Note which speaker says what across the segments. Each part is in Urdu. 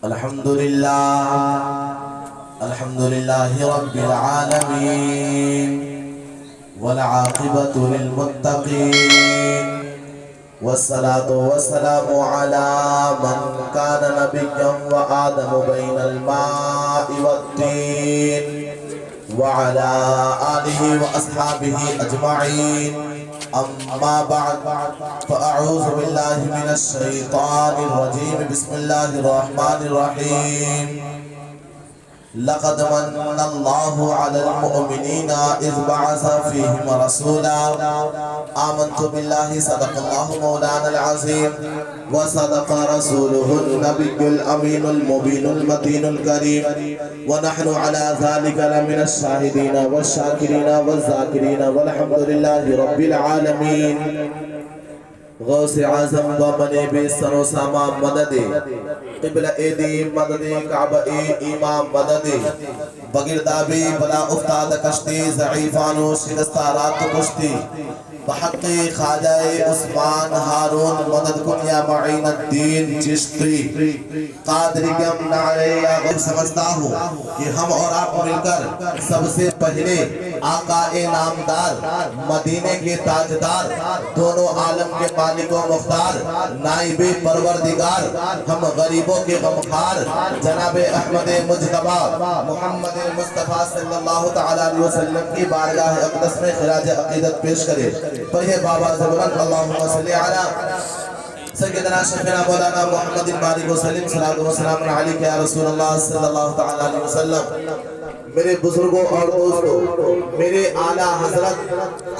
Speaker 1: الحمدللہ رب العالمین والعاقبۃ للمتقین والصلاة والسلام على من كان نبيا وآدم بين الماء والطين وعلى آله وأصحابه أجمعين أما بعد فأعوذ بالله من الشيطان الرجيم بسم الله الرحمن الرحيم لقد من الله على المؤمنين إذ بعث فيهم رسولا آمنت بالله صدق الله مولانا العظيم وصدق رسوله النبي الأمين المبين المتين الكريم ونحن على ذلك لمن الشاهدين والشاكرين والذاكرين والحمد لله رب العالمين غوث اعظم و بنے بے سر و ساما مدد قبلہ دی مدد کعبہ امام مدد بگردابی بلا افتاد کشتی ضعیفان و شکستہ رات کشتی بحق خواجہ عثمان ہارون مدد کن یا معین الدین چشتی قادری گم نعرے یا غیر سمجھتا ہوں کہ ہم اور آپ مل کر سب سے پہلے آقا نامدار مدینے کے تاجدار دونوں عالم کے مالک و مختار نائب پروردگار ہم غریبوں کے غمخوار جناب احمد مجتبی محمد مصطفیٰ صلی اللہ تعالی علیہ وسلم کی بارگاہ اقدس میں خراج عقیدت پیش کرے پڑھے بابا زبرن اللہم صلی علی سیدنا شفینا مولانا محمد بارک وسلم صلاۃ و سلام علیک یا رسول اللہ صلی اللہ تعالی علیہ وسلم میرے بزرگوں اور دوستوں میرے اعلیٰ حضرت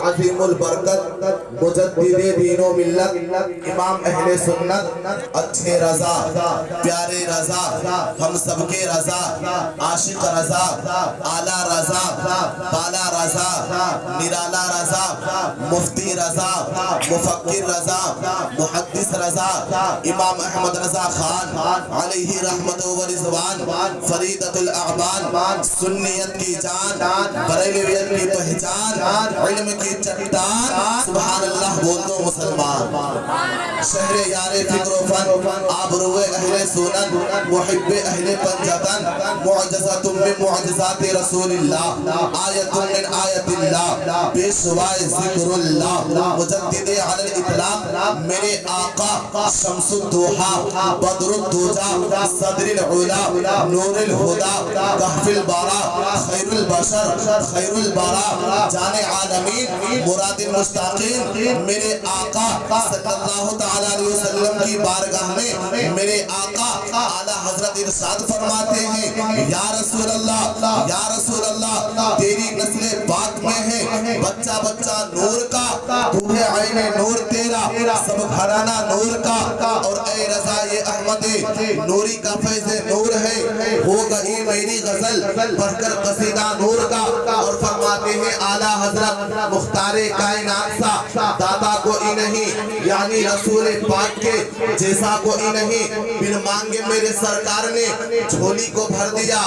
Speaker 1: عظیم البرکت مجدد دین و ملت امام اہل سنت اچھے رضا پیارے رضا ہم سب کے رضا عاشق رضا اعلیٰ رضا بالا رضا نرالا رضا مفتی رضا مفکر رضا محدث رضا امام احمد رضا خان علیہ رحمت و رضوان فریدۃ الاعمال سنیت کی جان بریلویت کی پہچان علم کی چٹان سبحان اللہ بول دو مسلمان شہر یار فکر و فن آبرو اہل سنن محب اہل پنجتن معجزت من معجزات رسول اللہ آیت من آیت اللہ پیشوائے ذکر اللہ مجدد علی الاطلاق میرے آقا شمس الدوحہ بدر الدوجہ صدر العلا نور الہدا کہف البارا خیر البشر خیر البارا جان عالمین مراد المشتاقین میرے آقا صلی اللہ تعالی علیہ وسلم کی بارگاہ میں میرے آقا اعلیٰ حضرت ارشاد فرماتے ہیں یا رسول اللہ تیری نسل پاک میں ہے بچہ بچہ نور کا تو ہے عین نور تیرا سب گھرانہ نور کا اور اے رضا یہ احمد نوری کا فیض نور ہے ہو گئی میری غزل پڑھ کر قصیدہ نور کا اور فرماتے ہیں اعلیٰ حضرت مختار کائنات سا دادا کوئی نہیں یعنی رسول پاک کے جیسا کوئی نہیں بن مانگے میرے سرکار نے جھولی کو بھر دیا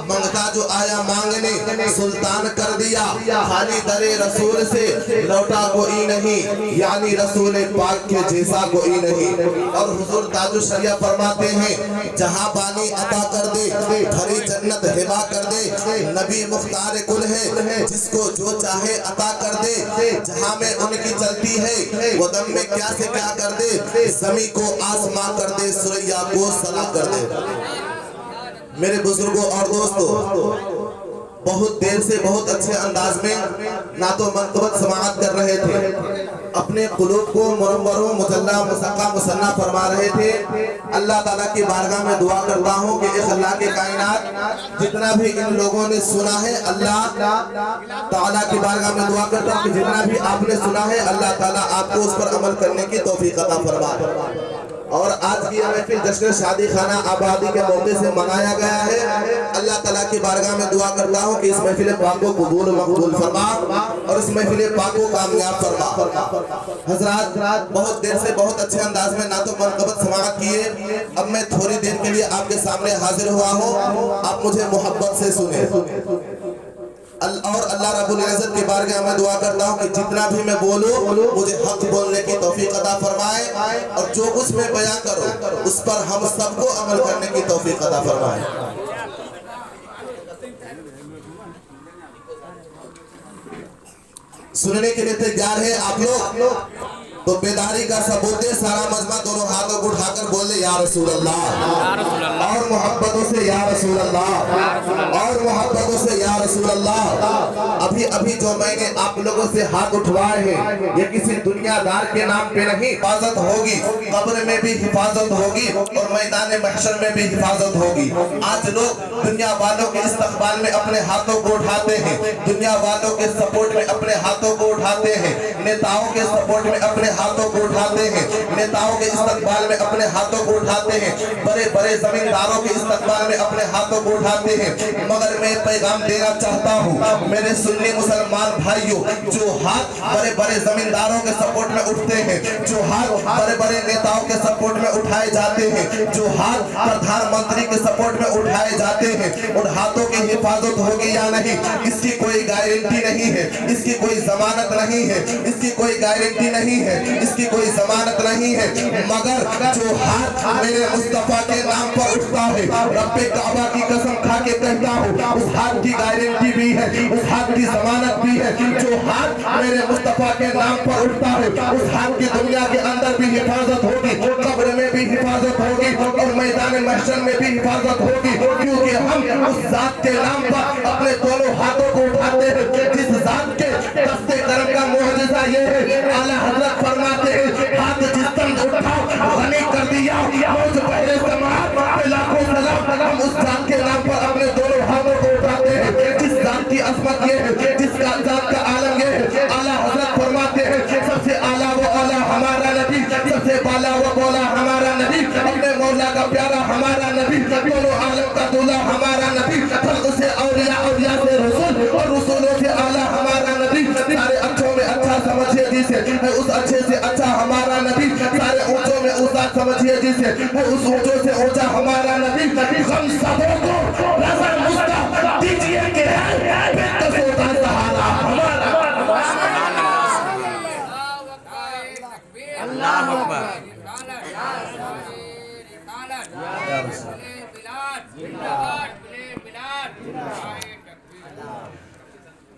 Speaker 1: منگتا جو آیا مانگنے سلطان کر دیا خالی در رسول سے لوٹا کوئی نہیں یعنی رسول پاک کے جیسا کوئی نہیں اور حضور تاج الشریعہ فرماتے ہیں جہاں بانی عطا کر دے بھری جنت ہبا کر دے نبی مختار کل ہے جس کو جو چاہے عطا کر دے جہاں میں ان کی چلتی ہے وہ دم میں کیا سے کیا کر دے زمین کو آسمان کر دے سریا کو سلا کر دے میرے بزرگوں اور دوستوں بہت دیر سے بہت اچھے انداز میں نعت و منقبت سماعت کر رہے تھے اپنے قلوب کو مرمر و مجلہ مسقہ مسنہ فرما رہے تھے اللہ تعالیٰ کی بارگاہ میں دعا کرتا ہوں کہ اس اللہ کے کائنات جتنا بھی ان لوگوں نے سنا ہے اللہ تعالیٰ کی بارگاہ میں دعا کرتا ہوں کہ جتنا بھی آپ نے سنا ہے اللہ تعالیٰ آپ کو اس پر عمل کرنے کی توفیق عطا فرمائے اور آج کی محفل جشن شادی خانہ آبادی کے موقع سے منایا گیا ہے اللہ تعالیٰ کی بارگاہ میں دعا کرتا ہوں کہ اس محفل پاک کو قبول مقبول فرما اور اس محفل پاک کو کامیاب فرما حضرات بہت دیر سے بہت اچھے انداز میں نعت و منقبت سماعت کیے اب میں تھوڑی دیر کے لیے آپ کے سامنے حاضر ہوا ہوں آپ مجھے محبت سے سنیں اور اللہ رب العزت کی بارگاہ میں دعا کرتا ہوں کہ جتنا بھی میں بولوں مجھے حق بولنے کی توفیق عطا فرمائے، اور جو کچھ میں بیان کروں اس پر ہم سب کو عمل کرنے کی توفیق عطا فرمائے۔ سننے کے لیے تیار ہے آپ لوگ؟ تو بیداری کا ثبوت دے، سارا مجمع دونوں ہاتھوں کو اٹھا کر بولے یا رسول اللہ، اور محبتوں سے یا رسول اللہ، اور محبتوں سے یا رسول اللہ۔ ابھی جو میں نے آپ لوگوں سے ہاتھ اٹھوائے ہیں یہ کسی دنیا دار کے نام پہ نہیں، حفاظت ہوگی، قبر میں بھی حفاظت ہوگی اور میدان محشر میں بھی حفاظت ہوگی۔ آج لوگ دنیا والوں کے استقبال میں اپنے ہاتھوں کو اٹھاتے ہیں، دنیا والوں کے سپورٹ میں اپنے ہاتھوں کو اٹھاتے ہیں، نیتاؤں کے سپورٹ میں اپنے ہاتھوں کو اٹھاتے ہیں، نیتاؤں کے استقبال میں اپنے ہاتھوں کو اٹھاتے ہیں، بڑے بڑے زمینداروں کے استقبال میں اپنے ہاتھوں کو اٹھاتے ہیں۔ مگر میں پیغام دینا چاہتا ہوں میرے سنی مسلمان بھائیوں، جو ہاتھ بڑے بڑے زمینداروں کے سپورٹ میں اٹھتے ہیں، جو ہاتھ بڑے بڑے نیتاؤں کے سپورٹ میں اٹھائے جاتے ہیں، جو ہاتھ پردھان منتری کے سپورٹ میں اٹھائے جاتے ہیں، ان ہاتھوں کی حفاظت ہوگی یا نہیں اس کی کوئی گارنٹی نہیں ہے، اس کی کوئی ضمانت نہیں ہے، اس کی کوئی گارنٹی نہیں ہے، اس کی کوئی ضمانت نہیں ہے۔ مگر جو ہاتھ میرے مصطفیٰ کے نام پر اٹھتا ہے، رب کعبہ کی قسم کھا کے کہتا ہوں اس ہاتھ کی گارنٹی بھی ہے، اس ہاتھ کی ضمانت بھی ہے۔ جو ہاتھ میرے مصطفیٰ کے نام پر اٹھتا ہے اس ہاتھ کی دنیا کے اندر بھی حفاظت ہوگی، قبر میں بھی حفاظت ہوگی اور میدان محشر میں بھی حفاظت ہوگی، کیونکہ ہم اس ذات کے نام پر اپنے دونوں ہاتھوں کو اٹھاتے ہیں جس ذات کے دست کرم کا معجزہ یہ ہے۔ اعلیٰ حضرت فرماتے ہیں ہاتھ جس طرح اٹھاؤ غنی کر دیا موج پہلے سماعت لاکھوں سلام۔ ہم اس ذات کے نام پر اپنے دونوں ہاتھوں کو اٹھاتے ہیں جس ذات کی عظمت یہ ہے، جس کا ذات کا عالم یہ ہے۔ اعلیٰ حضرت فرماتے ہیں سب سے اعلیٰ و اعلیٰ ہمارا نبی، سب سے بالا و بالا ہمارا نبی، اپنے مولا کا پیارا ہمارا نبی، دونوں عالم کا دولا ہمارا نبی، خلق سے اولیاء، اولیاء سے رسول اور رسولوں سے اعلیٰ ہمارا نبی۔ سارے اچھوں میں اچھا سمجھیے جسے ہے اس اچھے سے اچھا ہمارا نبی، سارے اونچوں میں اونچا سمجھیے جسے ہے اس اونچوں سے اونچا ہمارا نبی۔ ہم سبوں کو نظر مستہ دیجئے کہ ہے بے کسوٹا سہارا ہمارا۔
Speaker 2: اللہ اکبر۔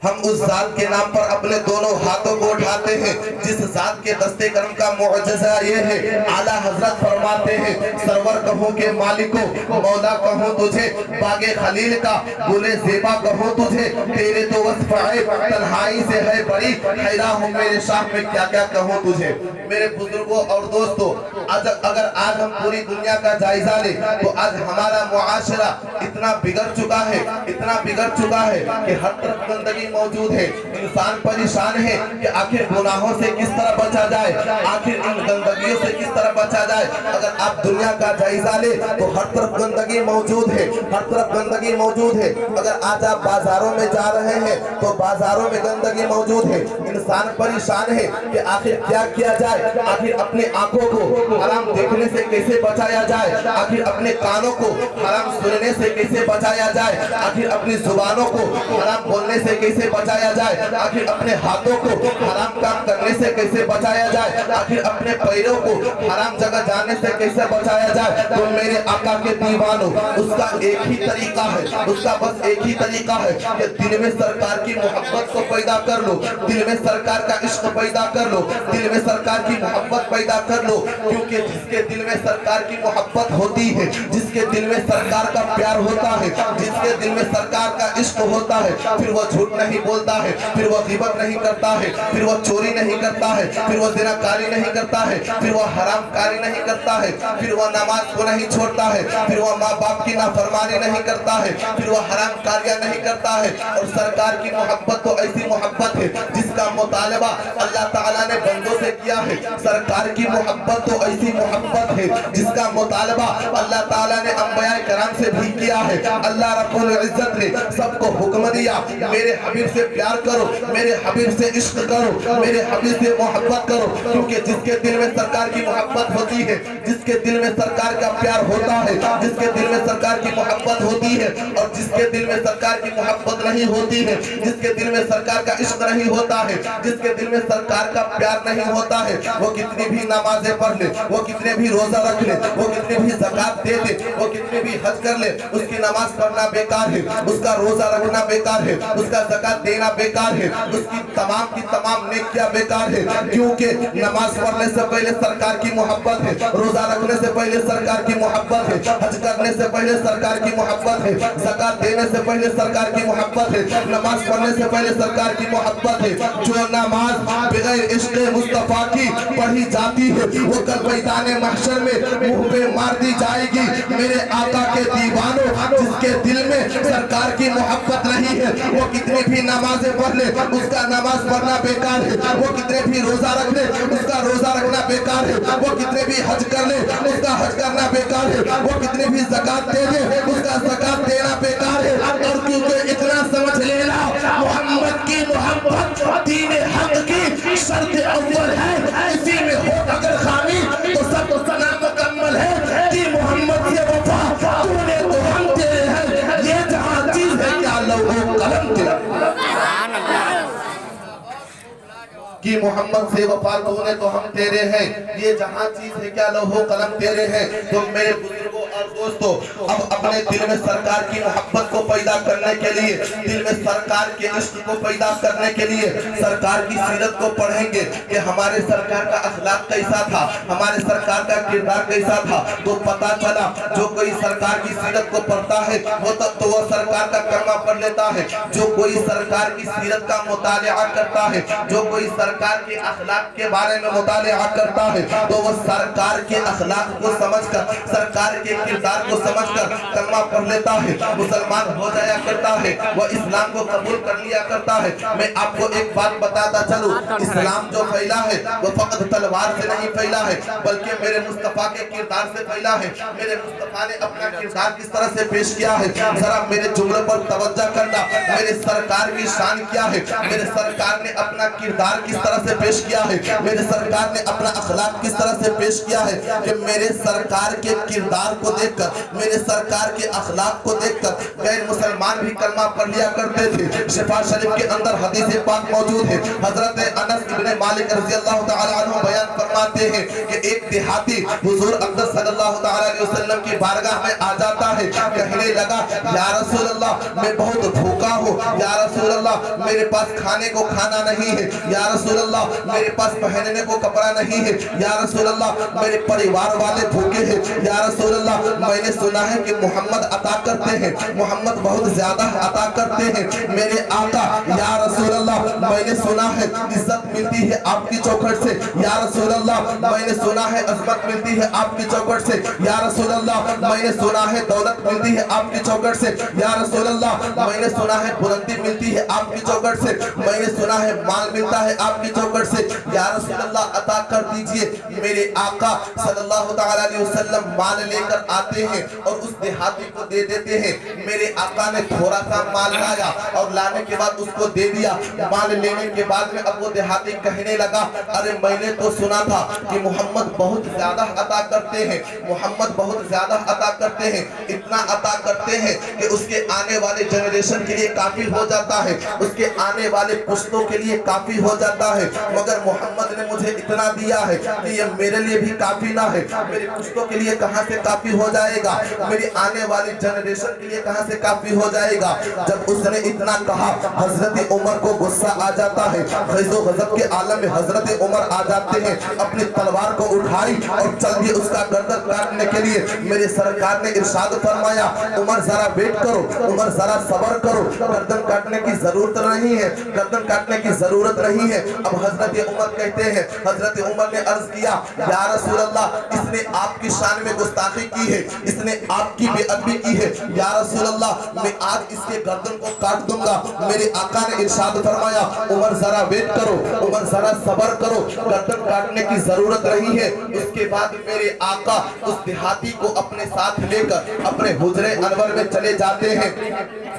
Speaker 1: ہم اس ذات کے نام پر اپنے دونوں ہاتھوں کو اٹھاتے ہیں جس ذات کے دستے کرم کا معجزہ یہ ہے۔ اعلیٰ حضرت فرماتے ہیں سرور کہوں کہ مالکو، مولا کہوں تجھے، باغ خلیل کا گل زیبا کہوں تجھے، تیرے تو وصف عیب تنہائی سے ہے بڑی، حیران ہوں میرے شاہ میں کیا کیا کہوں تجھے۔ میرے بزرگوں اور دوستوں، اگر آج ہم پوری دنیا کا جائزہ لیں تو آج ہمارا معاشرہ اتنا بگڑ چکا ہے، اتنا بگڑ چکا ہے کہ ہر طرف گندگی موجود ہے۔ انسان پریشان ہے کہ آخر گناہوں سے کس طرح بچا جائے، آخر ان گندگیوں سے کس طرح بچا جائے۔ اگر آپ دنیا کا جائزہ لیں تو ہر طرف گندگی موجود ہے، ہر طرف گندگی موجود ہے۔ اگر آج آپ بازاروں میں جا رہے ہیں تو بازاروں میں گندگی موجود ہے۔ انسان پریشان ہے کہ آخر کیا کیا جائے، آخر اپنے آنکھوں کو حرام دیکھنے سے کیسے بچایا جائے، آخر اپنے کانوں کو حرام سننے سے کیسے بچایا جائے، آخر اپنی زبانوں کو حرام بولنے سے کیسے بچایا جائے، آخر اپنے ہاتھوں کو حرام کام کرنے سے کیسے بچایا جائے، آخر اپنے پیروں کو حرام جگہ جانے سے کیسے بچایا جائے۔ تو میرے آقا کے دیوانوں، اس کا ایک ہی طریقہ ہے، اس کا بس ایک ہی طریقہ ہے کہ دل میں سرکار کی محبت کو پیدا کر لو، دل میں سرکار کا عشق پیدا کر لو، دل میں سرکار کی محبت پیدا کر لو، کیونکہ جس کے دل میں سرکار کی محبت ہوتی ہے، جس کے دل میں سرکار کا پیار ہوتا ہے، جس کے دل میں سرکار کا عشق ہوتا ہے، پھر وہ جھوٹ نہیں بولتا ہے، پھر وہ غیبت نہیں کرتا ہے، پھر وہ چوری نہیں کرتا ہے، پھر وہ زناکاری نہیں کرتا ہے، پھر وہ حرام کاری نہیں کرتا ہے، پھر وہ نماز کو نہیں چھوڑتا ہے، پھر وہ ماں باپ کی نافرمانی نہیں کرتا ہے، پھر وہ حرام کاریاں نہیں کرتا ہے۔ اور سرکار کی محبت تو ایسی محبت ہے جس کا مطالبہ اللہ تعالیٰ نے بندوں سے کیا ہے، سرکار کی محبت تو ایسی محبت ہے جس کا مطالبہ اللہ تعالیٰ نے انبیاء کرام سے بھی کیا ہے۔ اللہ رب العزت نے سب کو حکم دیا میرے حبیب سے پیار کرو، میرے حبیب سے عشق کرو، میرے حبیب سے محبت کرو، کیونکہ جس کے دل میں سرکار کی محبت ہوتی ہے، جس کے دل میں سرکار کا پیار ہوتا ہے، جس کے دل میں سرکار کی محبت ہوتی ہے، اور جس کے دل میں سرکار کی محبت نہیں ہوتی ہے، جس کے دل میں سرکار کا عشق نہیں ہوتا ہے، جس کے دل میں سرکار کا پیار نہیں ہوتا ہے، وہ کتنی بھی نمازیں پڑھ لے، وہ کتنے بھی روزہ رکھ لے، وہ کتنے بھی زکات دے دے، وہ کتنے بھی حج کر لے، اس کی نماز پڑھنا بیکار ہے، اس کا روزہ رکھنا بیکار ہے، اس کا زکات دینا بیکار ہے، اس کی تمام نیکیاں بیکار ہے، کیونکہ نماز پڑھنے سے پہلے سرکار کی محبت ہے، روزہ رکھنے سے پہلے سرکار کی محبت ہے، حج کرنے سے پہلے سرکار کی محبت ہے، زکات دینے سے پہلے سرکار کی محبت ہے، نماز پڑھنے سے پہلے سرکار کی محبت ہے۔ جو نماز بغیر عشق مصطفیٰ کی پڑھی جاتی ہے وہ کل میدان محشر میں منہ پہ مار دی جائے گی۔ میرے آقا کے دیوانوں، جس کے دل میں سرکار کی محبت نہیں ہے وہ کتنی بھی نمازیں پڑھ لے، اس کا نماز پڑھنا بیکار ہے، وہ کتنے بھی روزہ رکھ لے، اس کا روزہ رکھنا بیکار ہے، وہ کتنے بھی حج کر لے، اس کا حج کرنا بیکار ہے، وہ کتنے بھی زکات دے دے، اس کا زکات دینا بیکار ہے۔ اور کیونکہ اتنا سمجھ لینا، محمد کی محبت دین حق کی شرط اول ہے، اسی میں ہو اگر خامی تو سب سنا مکمل ہے۔ کہ محمد سے وفا تو نے تو ہم تیرے ہیں، یہ جہاں چیز ہے کیا لوگوں قلم تیرا، کہ محمد سے وفا تو نے تو ہم تیرے ہیں، یہ جہاں چیز ہے کیا لوہو قلم تیرے ہیں۔ تو میرے بزرگوں اور دوستو، اب اپنے دل میں سرکار کی محبت کو پیدا کرنے کے لیے، دل میں سرکار کے عشق کو پیدا کرنے کے لیے سرکار کی سیرت کو پڑھیں گے کہ ہمارے سرکار کا اخلاق کیسا تھا، ہمارے سرکار کا کردار کیسا تھا۔ تو پتا چلا جو کوئی سرکار کی سیرت کو پڑھتا ہے تو وہ سرکار کا کلمہ پڑھ لیتا ہے، جو کوئی سرکار کی سیرت کا مطالعہ کرتا ہے، جو کوئی سرکار کے اخلاق کے بارے میں مطالعہ کرتا ہے تو وہ سرکار کے اخلاق کو سمجھ کر، سرکار کے کردار کو سمجھ کر کلمہ پڑھ لیتا ہے، مسلمان ہو جایا کرتا ہے، وہ اسلام کو قبول کر لیا کرتا ہے۔ میں آپ کو ایک بات بتاتا چلوں، اسلام جو پھیلا ہے وہ فقط تلوار سے نہیں پھیلا ہے بلکہ میرے مصطفیٰ کے کردار سے پھیلا ہے۔ میرے مصطفیٰ نے اپنا کردار کس طرح سے پیش کیا ہے، ذرا میرے جملے پر توجہ کرنا۔ میرے سرکار کی شان کیا ہے، میرے سرکار نے اپنا کردار کس طرح سے پیش کیا ہے، میرے سرکار نے اپنا اخلاق کس طرح سے پیش کیا ہے کہ میرے سرکار کے کردار کو دیکھ کر، میرے سرکار کے اخلاق کو دیکھ کر غیر مسلمان بھی کلمہ پڑھ لیا کرتے تھے۔ شفا شریف کے اندر حدیث پاک موجود ہے، حضرت انس ابن مالک رضی اللہ تعالی عنہ بیان فرماتے ہیں کہ ایک دیہاتی حضور اقدس صلی اللہ تعالی علیہ وسلم کی بارگاہ میں آ جاتا ہے، کہنے لگا یا رسول اللہ میں بہت بھوکا ہوں، یا رسول اللہ میرے پاس کھانے کو کھانا نہیں ہے، یا رسول اللہ میرے پاس پہننے کو کپڑا نہیں ہے، یا رسول اللہ میرے پریوار والے بھوکے ہیں، یا رسول اللہ میں نے سنا ہے کہ محمد عطا کرتے ہیں، محمد بہت زیادہ عطا کرتے ہیں میرے آقا، یا رسول اللہ میں نے سنا ہے عزت ملتی ہے آپ کی چوکھٹ سے، یا رسول اللہ میں نے سنا ہے عظمت ملتی ہے آپ کی چوکھٹ سے، یا رسول اللہ میں نے سنا ہے دولت ملتی ہے آپ کی چوکھٹ سے، یا رسول اللہ میں نے سنا ہے بلندی ملتی ہے آپ کی چوکھٹ سے، میں نے سنا ہے مال ملتا ہے آپ کی چوکھٹ سے، یا رسول اللہ عطا کر دیجئے۔ میرے آقا صلی اللہ تعالی علیہ وسلم مال لے کر آتے ہیں اور اس دیہاتی کو دے دیتے ہیں۔ میرے آقا نے تھوڑا سا مال لایا اور لانے کے بعد اس کو دے دیا۔ مال لینے کے بعد میں اب وہ دیہاتی کہنے لگا ارے میں نے تو سنا تھا کہ محمد بہت زیادہ عطا کرتے ہیں، محمد بہت زیادہ عطا کرتے ہیں، اتنا عطا کرتے ہیں کہ اس کے آنے والے جنریشن کے لیے کافی ہو جاتا ہے، اس کے آنے والے پشتوں کے لیے کافی ہو جاتا ہے، مگر محمد نے مجھے اتنا دیا ہے کہ یہ میرے لیے بھی کافی نہ ہے، میرے پشتوں کے لیے کہاں سے کافی ہو جائے گا، میری آنے والی جنریشن کے لیے کہاں سے کافی ہو جائے گا۔ جب اس نے اتنا کہا حضرت عمر کو غصہ آ جاتا ہے، غیظ و غضب کے عالم میں حضرت عمر آ جاتے ہیں، اپنی تلوار کو اٹھائی اور چل دیے اس کا گردن کاٹنے کے لیے۔ میرے سرکار نے ارشاد فرمایا عمر ذرا ویٹ کرو، عمر ذرا صبر کرو، گردن کاٹنے کی ضرورت نہیں ہے، گردن کاٹنے کی ضرورت نہیں ہے۔ اب حضرت عمر کہتے ہیں، حضرت عمر نے عرض کیا یا رسول اللہ اس نے آپ کی شان میں گستاخی کی ہے، اس نے آپ کی بے ادبی کی ہے، یا رسول اللہ میں آج اس کے گردن کو کاٹ دوں گا۔ میرے آقا نے ارشاد فرمایا عمر ذرا ویٹ کرو، عمر ذرا صبر کرو، گردن کاٹنے کی ضرورت رہی ہے۔ اس کے بعد میرے آقا اس دیہاتی کو اپنے ساتھ لے کر اپنے حجرے انور میں چلے جاتے ہیں۔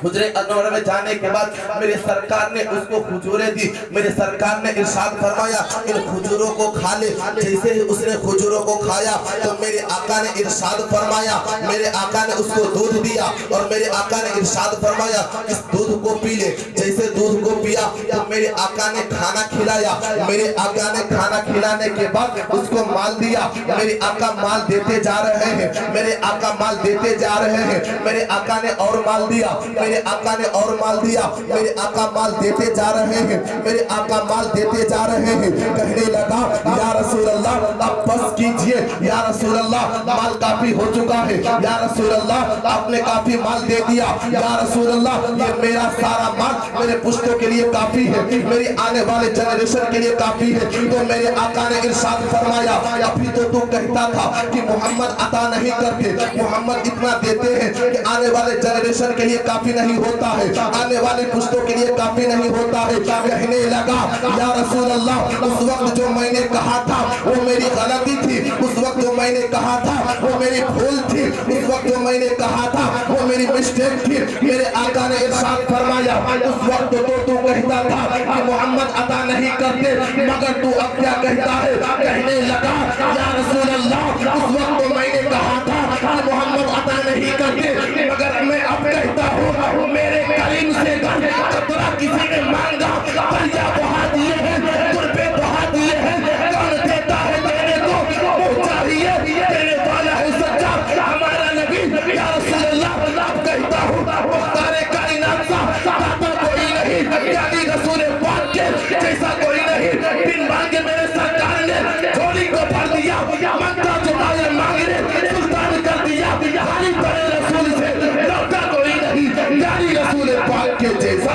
Speaker 1: حجرے انور میں جانے کے بعد میرے سرکار نے اس کو کھجوریں دی۔ میرے سرکار نے ارشاد فرمایا ان کھجوروں کو کھا لے۔ جیسے ہی اس نے کھجوروں کو کھایا تو میرے آقا نے ارشاد فرمایا، میرے آقا نے اس کو دودھ دیا اور میرے آقا نے ارشاد فرمایا اس دودھ کو پی لے۔ جیسے دودھ کو پیا تو میرے آقا نے کھانا کھلایا۔ میرے آقا نے کھانا کھلانے کے بعد اس کو مال دیا۔ میرے آقا مال دیتے جا رہے ہیں، میرے آقا مال دیتے جا رہے ہیں۔ میرے آقا نے اور مال دیا، میرے آقا نے اور مال دیا۔ میرے آقا مال دیتے جا رہے ہیں، میرے آقا مال دیتے جا رہے ہیں۔ کہنے لگا یا رسول اللہ آپ بس کیجئے، یا رسول اللہ مال کافی ہو چکا ہے، یا رسول اللہ آپ نے کافی مال دے دیا، یا رسول اللہ یہ میرا سارا مال میرے پشتوں کے لیے کافی ہے، میری آنے والے جنریشن کے لیے کافی ہے۔ تو میرے آقا نے ارشاد فرمایا ابھی تو کہتا تھا کہ محمد عطا نہیں کرتے، محمد اتنا دیتے ہیں کہ آنے والے جنریشن کے لیے کافی نہیں ہوتا ہے، آنے والے پشتوں کے لیے کافی نہیں ہوتا ہے۔ کہنے لگا یا رسول اللہ اس وقت جو میں نے کہا تھا وہ میری غلطی تھی، اس وقت جو میں نے کہا تھا وہ میری بھول تھی، اس وقت جو میں نے کہا تھا وہ میری مسٹیک تھی۔ میرے آقا نے ارشاد فرمایا اس وقت تو کہتا تھا کہ محمد عطا نہیں کرتے، مگر تو اب کیا کہتا ہے؟ کہنے لگا یا رسول اللہ اس وقت تو میں نے کہا تھا کہ محمد عطا نہیں کرتے، مگر میں اب کہتا ہوں میرے کریم سے قطرہ کسی نے مانگا دریا بہا دیے ہیں، قربے بہا دیے ہیں، کون دیتا ہے دینے کو وہ چاہیے دینے والا ہے سچا ہمارا نبی۔ یا رسول اللہ اب کہتا ہوں مختار کائنات کا داتا کوئی نہیں، یعنی رسول پاک کے جیسا کوئی نہیں۔ بن مانگے میرے سرکار نے جھولی کو بھر دیا، مانگتا جو آئے مانگنے سلطان کر دیا۔ حالی بڑے رسول سے لوٹا کوئی نہیں، یعنی رسول پاک کے جیسا۔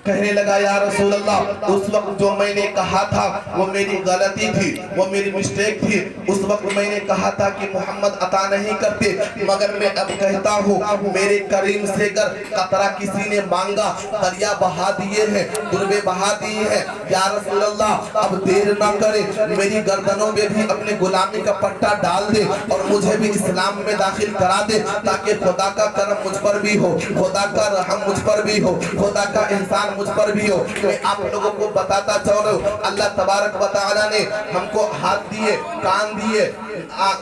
Speaker 1: کہنے لگا یا رسول اللہ اس وقت جو میں نے کہا تھا وہ میری غلطی تھی، وہ میری مسٹیک تھی۔ اس وقت میں نے کہا تھا کہ محمد عطا نہیں کرتے، مگر میں اب کہتا ہوں میرے کریم سے گر قطرہ کسی نے مانگا دریا بہا دیے ہیں، قربے بہا دیے ہیں۔ یا رسول اللہ اب دیر نہ کرے، میری گردنوں میں بھی اپنے غلامی کا پٹا ڈال دے اور مجھے بھی اسلام میں داخل کرا دے، تاکہ خدا کا کرم مجھ پر بھی ہو، خدا کا رحم مجھ پر بھی ہو، خدا کا احسان مجھ پر بھی ہو۔ میں آپ لوگوں کو بتاتا چاہ رہا ہوں اللہ تبارک و تعالیٰ نے ہم کو ہاتھ دیے، کان دیے،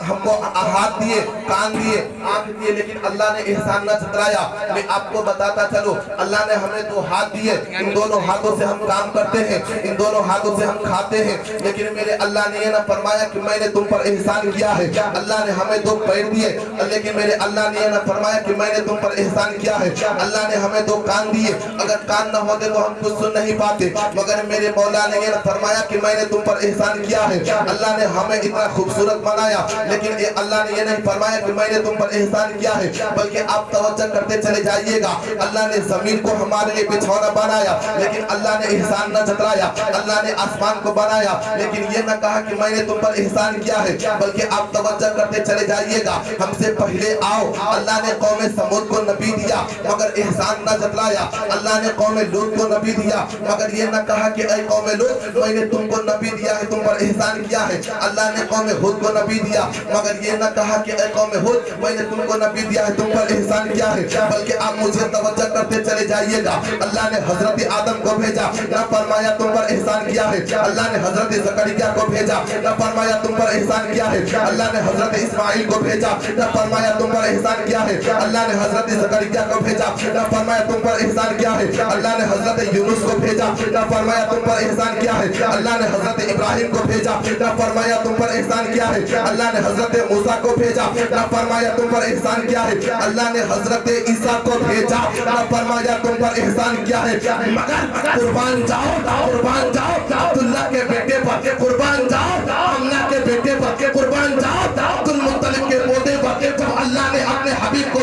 Speaker 1: ہم کو ہاتھ دیے، کان دیے، آنکھ دیے، لیکن اللہ نے احسان نہ جتلایا۔ میں آپ کو بتاتا چلو اللہ نے ہمیں دو ہاتھ دیے، ان دونوں ہاتھوں سے ہم کام کرتے ہیں، ان دونوں ہاتھوں سے ہم کھاتے ہیں، لیکن میرے اللہ نے یہ نہ فرمایا کہ میں نے تم پر احسان کیا ہے۔ اللہ نے ہمیں دو پیر دیے، لیکن میرے اللہ نے یہ نہ فرمایا کہ میں نے تم پر احسان کیا ہے۔ اللہ نے ہمیں دو کان دیے، اگر کان نہ ہوتے تو ہم کچھ سن نہیں پاتے، مگر میرے مولا نے یہ فرمایا کہ میں نے تم پر احسان کیا ہے۔ اللہ نے ہمیں اتنا خوبصورت بنایا، لیکن اللہ نے یہ نہیں فرمایا کہ میں نے تم پر احسان کیا ہے، بلکہ آپ توجہ کرتے چلے جائیے گا۔ اللہ نے زمین کو ہمارے لیے بچھونا بنایا، لیکن اللہ نے احسان نہ جتلایا۔ اللہ نے آسمان کو بنایا، لیکن یہ نہ کہا کہ میں نے تم پر احسان کیا ہے، بلکہ آپ توجہ کرتے چلے جائیے گا۔ ہم سے پہلے آؤ اللہ نے قوم سمود کو نبی دیا، مگر احسان نہ جتلایا۔ اللہ نے قوم لوط کو نبی دیا، مگر یہ نہ کہا کہ اے قوم لوط میں نے تم کو نبی دیا ہے، تم پر احسان کیا ہے۔ اللہ نے قوم ہود کو نبی دیا، مگر یہ نہ کہا کہ اے قوم ہود میں نے تم کو نبی دیا ہے، تم پر احسان کیا ہے، بلکہ آپ مجھے توجہ کرتے چلے جائیے گا۔ اللہ نے حضرت آدم کو بھیجا، نہ فرمایا تم پر احسان کیا ہے۔ اللہ نے حضرت زکریا کو بھیجا، نہ فرمایا تم پر احسان کیا ہے۔ اللہ نے حضرت اسماعیل کو بھیجا، نہ فرمایا تم پر احسان کیا ہے۔ اللہ نے حضرت زکریا کو بھیجا، نہ فرمایا تم پر احسان کیا ہے۔ اللہ نے حضرت یونس کو بھیجا، نہ فرمایا تم پر احسان کیا ہے۔ اللہ نے حضرت ابراہیم کو بھیجا، نہ فرمایا تم پر احسان کیا ہے۔ اللہ نے حضرت موسیٰ کو بھیجا، نہ فرمایا تم پر احسان کیا ہے۔ اللہ نے حضرت عیسیٰ کو بھیجا، نہ فرمایا تم پر احسان کیا ہے۔ مگر قربان جاؤ، قربان جاؤ عبداللہ کے بیٹے پر، قربان جاؤ آمنہ کے بیٹے پر، قربان جاؤ عبد المطلب کے پوتے پر، جب اللہ نے اپنے حبیب کو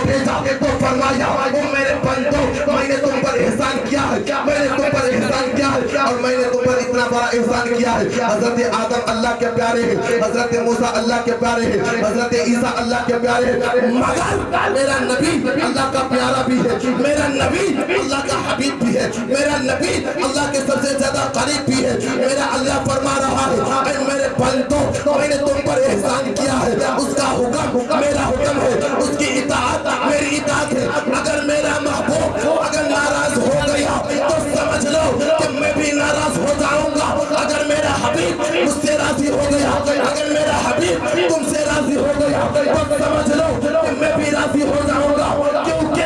Speaker 2: فرمایا او میرے بندو میں نے تم پر احسان کیا ہے، میں نے تم پر احسان کیا ہے، اور میں نے تم پر اتنا بڑا احسان کیا ہے۔ حضرت آدم اللہ کے پیارے ہیں، حضرت موسیٰ اللہ کے پیارے ہیں، حضرت عیسیٰ اللہ کے پیارے ہیں، مگر میرا نبی اللہ کا پیارا بھی ہے، میرا نبی اللہ کا حبیب بھی ہے، میرا نبی اللہ کے سب سے زیادہ قریب بھی ہے۔ میرا اللہ فرما رہا ہے اے میرے بندو میں نے تم پر احسان کیا ہے، اس کا حکم میرا حکم ہے، اس کی اطاعت میری اطاعت ہے۔ اگر میرا محبوب اگر ناراض ہو گیا تو سمجھ لو کہ میں بھی ناراض ہو جاؤں گا۔ اگر میرا حبیب مجھ سے راضی ہو گیا، اگر میرا حبیب تم سے راضی ہو گیا تو سمجھ لو کہ میں بھی راضی ہو جاؤں گا، کیونکہ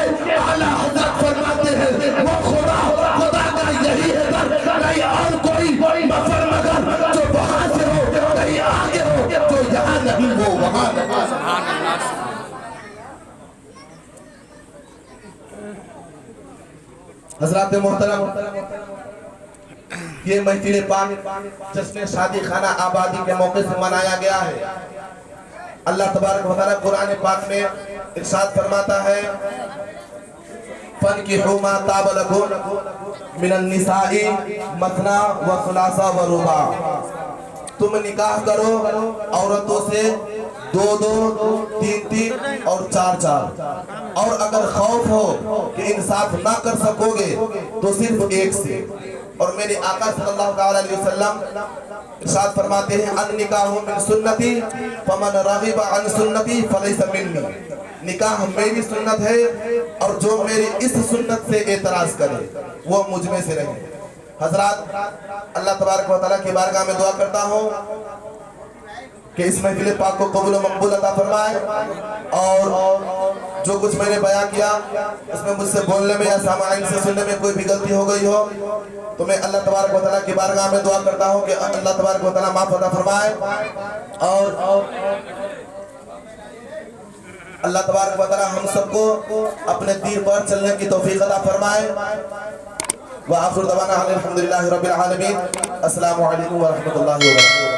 Speaker 2: اعلیٰ حضرت فرماتے ہیں وہ خدا کا یہی ہے در، نہیں اور کوئی مفر مگر جو وہاں سے ہو کہیں آگے ہو، جو یہاں نہیں وہ وہاں نہیں۔ حضرات محترم، یہ محفل پاک جشن شادی خانہ آبادی کے موقع سے منایا گیا ہے۔ اللہ تبارک و تعالیٰ قرآن پاک میں ارشاد فرماتا ہے فَانْكِحُوا مَا طَابَ لَكُم مِّنَ النِّسَاءِ مَثْنَىٰ وَثُلَاثَ وَرُبَاعَ، تم نکاح کرو عورتوں سے دو دو، تین تین اور چار چار، اور اگر خوف ہو کہ انصاف نہ کر سکو گے تو صرف ایک سے۔ اور میرے آقا صلی اللہ علیہ وسلم ارشاد فرماتے ہیں النکاح من سنتی فمن رغب عن سنتی فلیس منی، نکاح میری سنت ہے اور جو میری اس سنت سے اعتراض کرے وہ مجھ میں سے رہے۔ حضرات، اللہ تبارک و تعالیٰ کی بارگاہ میں دعا کرتا ہوں کہ اس محفل پاک کو قبول و مقبول عطا فرمائے، اور جو کچھ میں نے بیان کیا اس میں مجھ سے بولنے میں یا سامعین سے سننے میں کوئی بھی غلطی ہو گئی ہو تو میں اللہ تبارک و تعالیٰ کی بارگاہ میں دعا کرتا ہوں کہ اللہ تبارک و تعالیٰ معاف عطا فرمائے، اور اللہ تبارک و تعالیٰ ہم سب کو اپنے دین پر چلنے کی توفیق عطا فرمائے۔ وآخر دعوانا الحمدللہ رب العالمین۔ السلام علیکم ورحمۃ اللہ وبرکاتہ۔